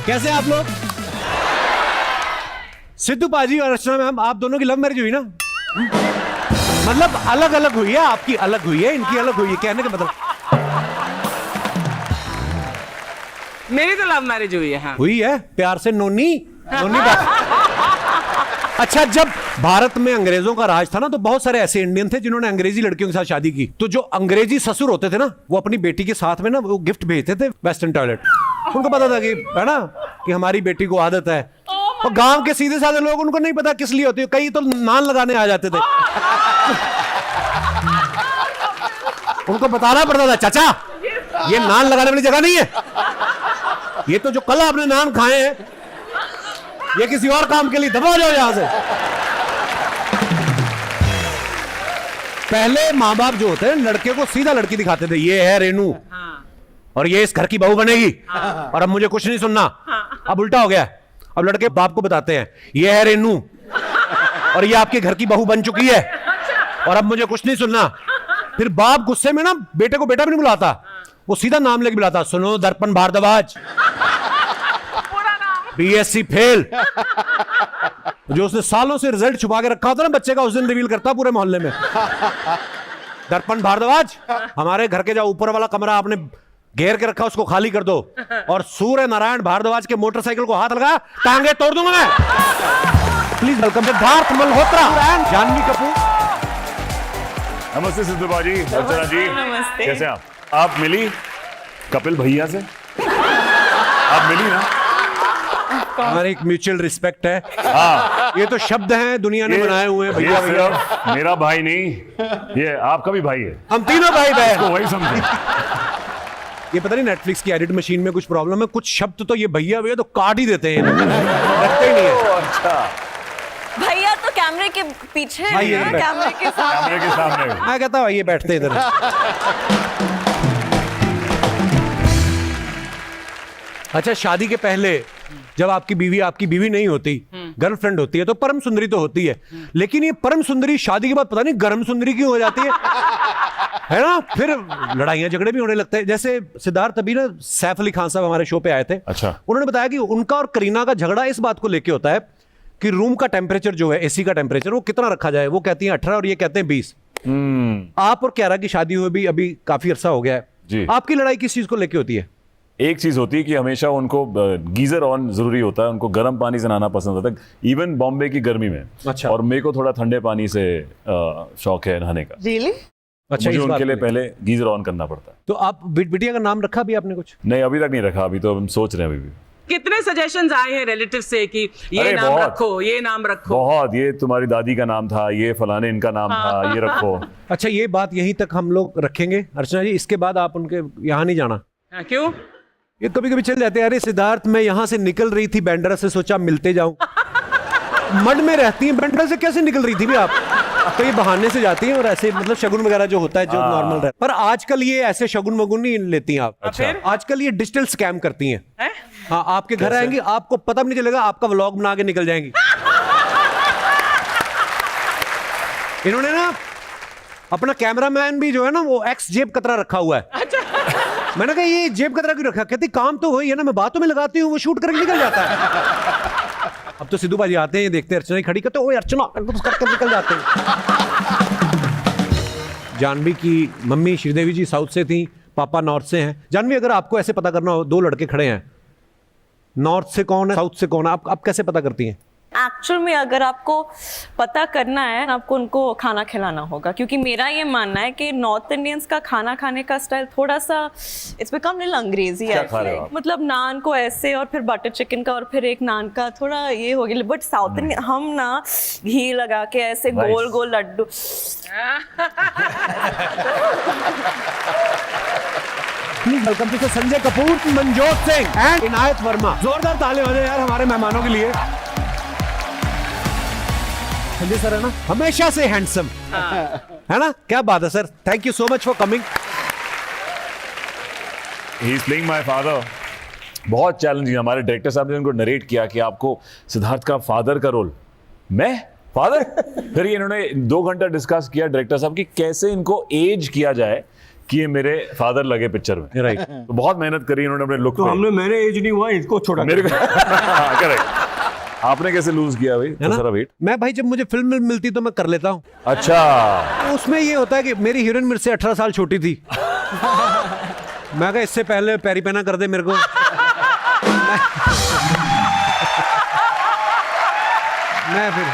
कैसे आप लोग? सिद्धू पाजी और अर्चना मैम, आप दोनों की लव मैरिज हुई ना? मतलब अलग अलग हुई है, आपकी अलग हुई है, इनकी अलग हुई है, कहने का मतलब। मेरी तो लव मैरिज हुई है। हाँ। हुई है प्यार से, नोनी नोनी बात। अच्छा, जब भारत में अंग्रेजों का राज था ना, तो बहुत सारे ऐसे इंडियन थे जिन्होंने अंग्रेजी लड़कियों के साथ शादी की। तो जो अंग्रेजी ससुर होते थे ना, वो अपनी बेटी के साथ में ना वो गिफ्ट भेजते थे, वेस्टर्न टॉयलेट। उनको पता था कि है ना कि हमारी बेटी को आदत है। और गांव के सीधे साधे लोग, उनको नहीं पता किस लिए होती है, कई तो नान लगाने आ जाते थे। उनको बताना पड़ता था, चाचा ये नान लगाने वाली जगह नहीं है, ये तो जो कल आपने नान खाए हैं ये किसी और काम के लिए, दबा जाओ यहां से। पहले माँ बाप जो होते हैं लड़के को सीधा लड़की दिखाते थे, ये है रेनू और ये इस घर की बहू बनेगी और अब मुझे कुछ नहीं सुनना। अब उल्टा हो गया, अब लड़के बाप को बताते हैं ये है रेनू और ये आपके घर की बहू बन चुकी है और अब मुझे कुछ नहीं सुनना। फिर बाप गुस्से में ना बेटे को बेटा भी नहीं बुलाता, वो सीधा नाम लेके बुलाता, सुनो दर्पण भारद्वाज, बीएससी फेल। जो उसने सालों से रिजल्ट छुपा के रखा होता ना बच्चे का, उस दिन रिवील करता पूरे मोहल्ले में। दर्पण भारद्वाज, हमारे घर के जो ऊपर वाला कमरा आपने घेर के रखा उसको खाली कर दो और सूर्य नारायण भारद्वाज के मोटरसाइकिल को हाथ लगा, टांगे तोड़ दूंगा मैं। Please welcome Siddharth Malhotra, Janhvi Kapoor. नमस्ते सिद्धू बाजी, अर्चना जी, नमस्ते। कैसे आप मिली कपिल भैया से? आप मिली ना? हमारी एक म्यूचुअल रिस्पेक्ट है। हाँ, ये तो शब्द हैं दुनिया ने बनाए हुए हैं ये भैया भैया। सिर्फ मेरा भाई नहीं, ये आपका भी भाई है। हम तीनों भाई बहन। तो वही समझे। ये पता नहीं नेटफ्लिक्स की एडिट मशीन में कुछ प्रॉब्लम है, कुछ शब्द तो ये भैया भैया तो काट ही देते हैं, रखते ही नहीं है। अच्छा, भैया तो कैमरे के पीछे है, भाई ये कैमरे के सामने। कैमरे के सामने। मैं कहता हूँ ये बैठते इधर। अच्छा, शादी के पहले जब आपकी बीवी नहीं होती, गर्लफ्रेंड होती है, तो परम सुंदरी तो होती है, लेकिन ये परम सुंदरी शादी के बाद पता नहीं गर्म सुंदरी क्यों हो जाती है ना? फिर लड़ाइयां झगड़े भी होने लगते हैं। जैसे सिद्धार्थ अभी ना सैफ अली खान साहब हमारे शो पे आए थे। अच्छा। उन्होंने बताया कि उनका और करीना का झगड़ा इस बात को लेके होता है कि रूम का टेम्परेचर जो है, एसी का टेम्परेचर, वो कितना रखा जाए। वो कहती है 18 और ये कहते हैं 20। आप और क्यारा की शादी हुई भी अभी काफी अरसा हो गया जी। है, आपकी लड़ाई किस चीज को लेके होती है? एक चीज होती है कि हमेशा उनको गीजर ऑन जरूरी होता है, उनको गर्म पानी से नहाना पसंद होता है, इवन बॉम्बे की गर्मी में। अच्छा। और मेरे को थोड़ा ठंडे पानी से शौक है नहाने का। Really? अच्छा, मुझे इस बात उनके लिए को पहले गीजर ऑन करना पड़ता है। तो आप बिटिया का नाम रखा भी आपने कुछ? नहीं, अभी तक नहीं रखा, अभी तो हम सोच रहे हैं अभी भी। कितने सजेशंस आए हैं रिलेटिव से कि ये अरे नाम बहुत। रखो, ये नाम रखो। बहुत, ये तुम्हारी दादी का नाम था, ये फलाने इनका नाम था, ये रखो। अच्छा, ये बात यहीं तक हम लोग रखेंगे अर्चना जी, इसके बाद आप उनके यहाँ नहीं जाना? हाँ, क्यों? ये कभी कभी चल जाते हैं, अरे सिद्धार्थ मैं यहाँ से निकल रही थी बैंड्रा से, सोचा मिलते जाऊं। मड में रहती हैं, बैंड्रा से कैसे निकल रही थी भी आप? तो ये बहाने से जाती हैं और ऐसे मतलब शगुन वगैरह जो होता है जो नॉर्मल रहता है। पर आजकल ये ऐसे शगुन वगुन नहीं लेती हैं आप। अच्छा। आजकल ये डिजिटल स्कैम करती हैं। है? हाँ, आपके घर आएंगी, आपको पता भी नहीं चलेगा, आपका व्लॉग बना के निकल जाएंगी। इन्होंने ना अपना कैमरामैन भी जो है ना वो एक्स जेब कतरा रखा हुआ है। मैंने कहा ये जेब कतरा क्यों रखा? कहती काम तो वही है ना, मैं बातों में लगाती हूँ, वो शूट करके निकल जाता है। अब तो सिद्धू बाजी आते हैं, देखते हैं अर्चना खड़ी करते, ओए अर्चना करके निकल जाते हैं। जानवी की मम्मी श्रीदेवी जी साउथ से थी, पापा नॉर्थ से हैं। जानवी, अगर आपको ऐसे पता करना हो, दो लड़के खड़े हैं, नॉर्थ से कौन है, साउथ से कौन है, आप कैसे पता करती हैं? एक्चुअल में अगर आपको पता करना है, आपको उनको खाना खिलाना होगा, क्योंकि मेरा ये मानना है कि नॉर्थ इंडियंस का खाना खाने का स्टाइल थोड़ा सा इट्स बिकम लिटिल अंग्रेजी क्या है। खा रहे हो आप? मतलब नान को ऐसे और फिर बटर चिकन का और फिर एक नान का, थोड़ा ये हो गया। बट साउथ इंडियन हम ना घी लगा के ऐसे Nice. गोल गोल लड्डू। Welcome to Sanjay Kapoor, Manjot Singh and Inayat Verma. जोरदार ताली हो जाए यार हमारे मेहमानों के लिए। संजय सर है ना हमेशा से हैंडसम, है ना? क्या बात है sir, thank you so much for coming. He is playing my father. बहुत चैलेंजिंग। हमारे डायरेक्टर साहब ने उनको नरेट किया कि आपको सिद्धार्थ का फादर का रोल। मैं फादर? फिर इन्होंने 2 घंटा डिस्कस किया डायरेक्टर साहब की कैसे इनको एज किया जाए कि ये मेरे फादर लगे पिक्चर में। राइट। तो बहुत मेहनत करी इन्होंने अपने लुक पे। मेरे एज नहीं हुआ, इसको छोटा मेरे को करेक्ट। आपने कैसे लूज किया भाई है ना? सारा वेट? मैं भाई जब मुझे फिल्म मिलती तो मैं कर लेता हूँ। अच्छा। तो उसमें ये होता है कि मेरी हीरोइन मेरे से 18 साल छोटी थी। मैं कहा इससे पहले पैरी पहना कर दे मेरे को। मैं फिर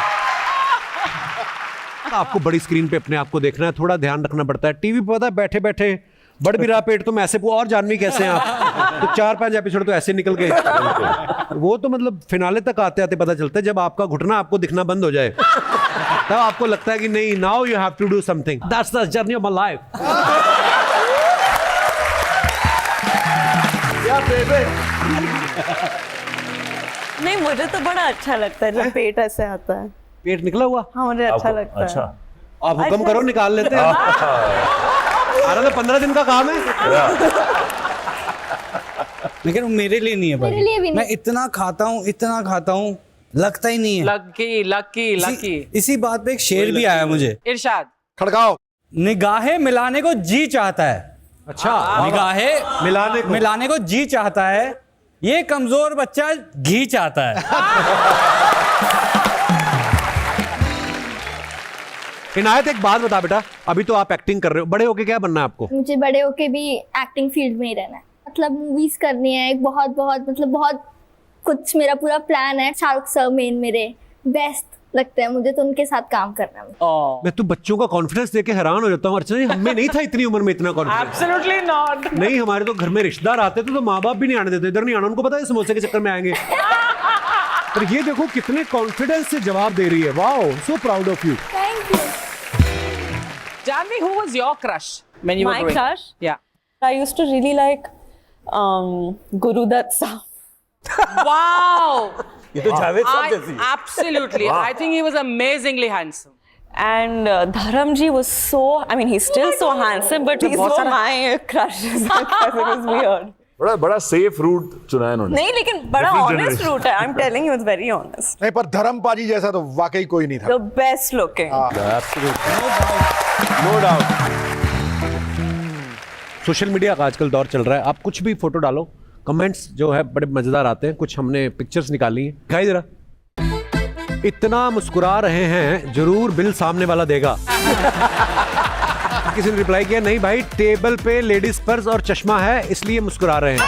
आपको बड़ी स्क्रीन पे अपने आप को देखना है, थोड़ा ध्यान रखना पड़ता है। टीवी पे पता है बैठे बैठे बढ़ भी रहा पेट तो मैं ऐसे और जानवी कैसे हैं आप, तो 4-5 एपिसोड तो ऐसे निकल गए। वो तो मतलब फिनाले तक आते आते पता चलता है, जब आपका घुटना आपको दिखना बंद हो जाए तब आपको लगता है कि नहीं, now you have to do something, that's the journey of my life. नहीं, मुझे तो बड़ा अच्छा लगता है जब पेट ऐसे आता है। पेट निकला हुआ? हाँ, मुझे अच्छा लगता है। अच्छा। आप हुक्म करो, निकाल लेते हैं। अरे तो 15 दिन का काम है। लेकिन मेरे लिए नहीं है भाई। मेरे लिए भी नहीं। मैं इतना खाता हूँ लगता ही नहीं है। Lucky lucky lucky. इसी बात पे एक शेर भी आया मुझे, इरशाद। खड़काओ। निगाहें मिलाने को जी चाहता है। अच्छा, निगाहें मिलाने को जी चाहता है, ये कमजोर बच्चा घी चाहता है। इनायत एक बात बता बेटा, अभी तो आप एक्टिंग कर रहे हो, बड़े होके क्या बनना है आपको? मुझे बड़े होके भी एक्टिंग फील्ड में ही रहना है, मतलब मूवीज करनी है। एक बहुत बहुत कुछ मेरा पूरा प्लान है। शाहरुख सर मेन मेरे बेस्ट लगते हैं मुझे, तो उनके साथ काम करना है। मैं तो बच्चों का कॉन्फिडेंस देख के हैरान हो जाता हूँ। अर्चना, हमें नहीं था इतनी उम्र में इतना कॉन्फिडेंस। Absolutely not. नहीं, हमारे तो घर में रिश्तेदार आते थे तो माँ बाप भी नहीं आने देते, इधर नहीं आना, उनको पता है समोसे के चक्कर में आएंगे। पर ये देखो कितने कॉन्फिडेंस से जवाब दे रही है। Wow, so proud of you. Thank you. Janvi, who was your crush when you were My growing up? crush? Yeah. I used to really like Guru Dutt Saab. Wow. ये तो जावेद साहब जैसी। Absolutely. I think he was amazingly handsome. And Dharamji was so, I mean, he's still so handsome, but he's so my crush. It was weird. बड़ा safe root चुना है इन्होंने। नहीं, लेकिन बड़ा Different honest generation. route है. I'm telling you, it's very honest. नहीं, पर धर्म पाजी जैसा तो वाकई कोई नहीं था। The best looking. No doubt. Social media का आजकल दौर चल रहा है, आप कुछ भी फोटो डालो, कमेंट्स जो है बड़े मजेदार आते हैं। कुछ हमने पिक्चर्स निकाली हैं, दिखाई जरा। इतना मुस्कुरा रहे हैं, जरूर बिल सामने वाला देगा। किसी ने रिप्लाई किया, नहीं भाई, टेबल पे लेडीज पर्स और चश्मा है इसलिए मुस्कुरा रहे हैं।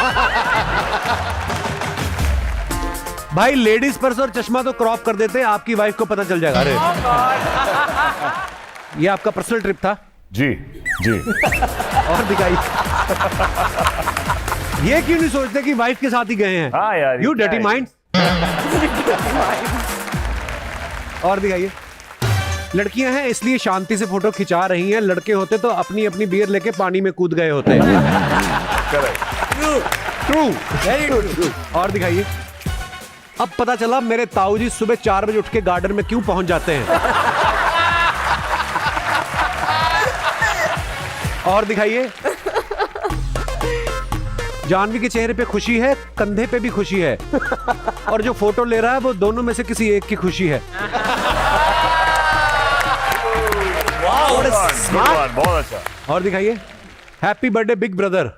भाई लेडीज पर्स और चश्मा तो क्रॉप कर देते हैं, आपकी वाइफ को पता चल जाएगा। अरे ये आपका पर्सनल ट्रिप था? जी जी। और दिखाइए। ये क्यों नहीं सोचते कि वाइफ के साथ ही गए हैं? हाँ यार, यू क्या डर्टी है? माइंड। और दिखाइए। लड़कियां हैं इसलिए शांति से फोटो खिंचा रही हैं, लड़के होते तो अपनी अपनी बियर लेके पानी में कूद गए होते। True, very true. और दिखाइए। अब पता चला मेरे ताऊ जी सुबह 4 बजे उठ के गार्डन में क्यों पहुंच जाते हैं। और दिखाइए। जानवी के चेहरे पे खुशी है, कंधे पे भी खुशी है, और जो फोटो ले रहा है वो दोनों में से किसी एक की खुशी है। बहुत अच्छा। और दिखाइए। Happy birthday big brother.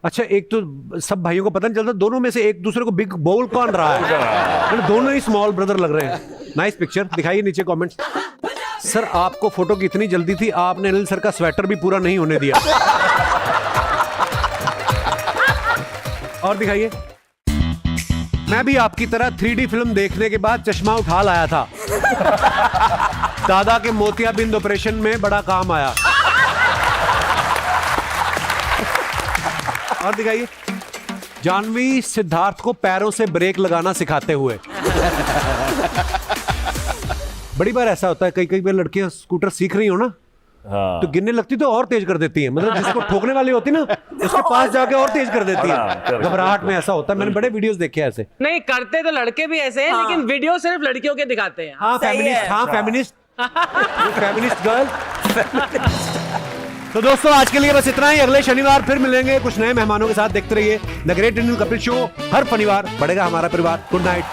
अच्छा, एक तो सब भाइयों को पता नहीं चलता दोनों में से एक दूसरे को बिग बोल कौन रहा है, मतलब दोनों ही स्मॉल ब्रदर लग रहे हैं। Nice picture. दिखाइए नीचे कमेंट्स। सर आपको फोटो की इतनी जल्दी थी, आपने अनिल सर का स्वेटर भी पूरा नहीं होने दिया। और दिखाइए। मैं भी आपकी तरह 3D फिल्म देखने के बाद चश्मा उठा लाया था। दादा के मोतियाबिंद ऑपरेशन में बड़ा काम आया। और दिखाइए। जानवी सिद्धार्थ को पैरों से ब्रेक लगाना सिखाते हुए। बड़ी बार ऐसा होता है, कई बार लड़कियां स्कूटर सीख रही हो ना, हाँ। तो गिरने लगती तो और तेज कर देती है, मतलब जिसको ठोकने वाली होती ना उसके पास जाके और तेज कर देती है। घबराहट में ऐसा होता है, मैंने बड़े वीडियोस देखे ऐसे। नहीं करते तो लड़के भी ऐसे हैं, लेकिन वीडियो सिर्फ लड़कियों के दिखाते हैं। हाँ फेमिनिस्ट, हाँ फेमिनिस्ट, फेमिनिस्ट गर्ल। तो दोस्तों आज के लिए बस इतना ही। अगले शनिवार फिर मिलेंगे कुछ नए मेहमानों के साथ। देखते रहिए the great Indian Kapil show. हर शनिवार बढ़ेगा हमारा परिवार। Good night.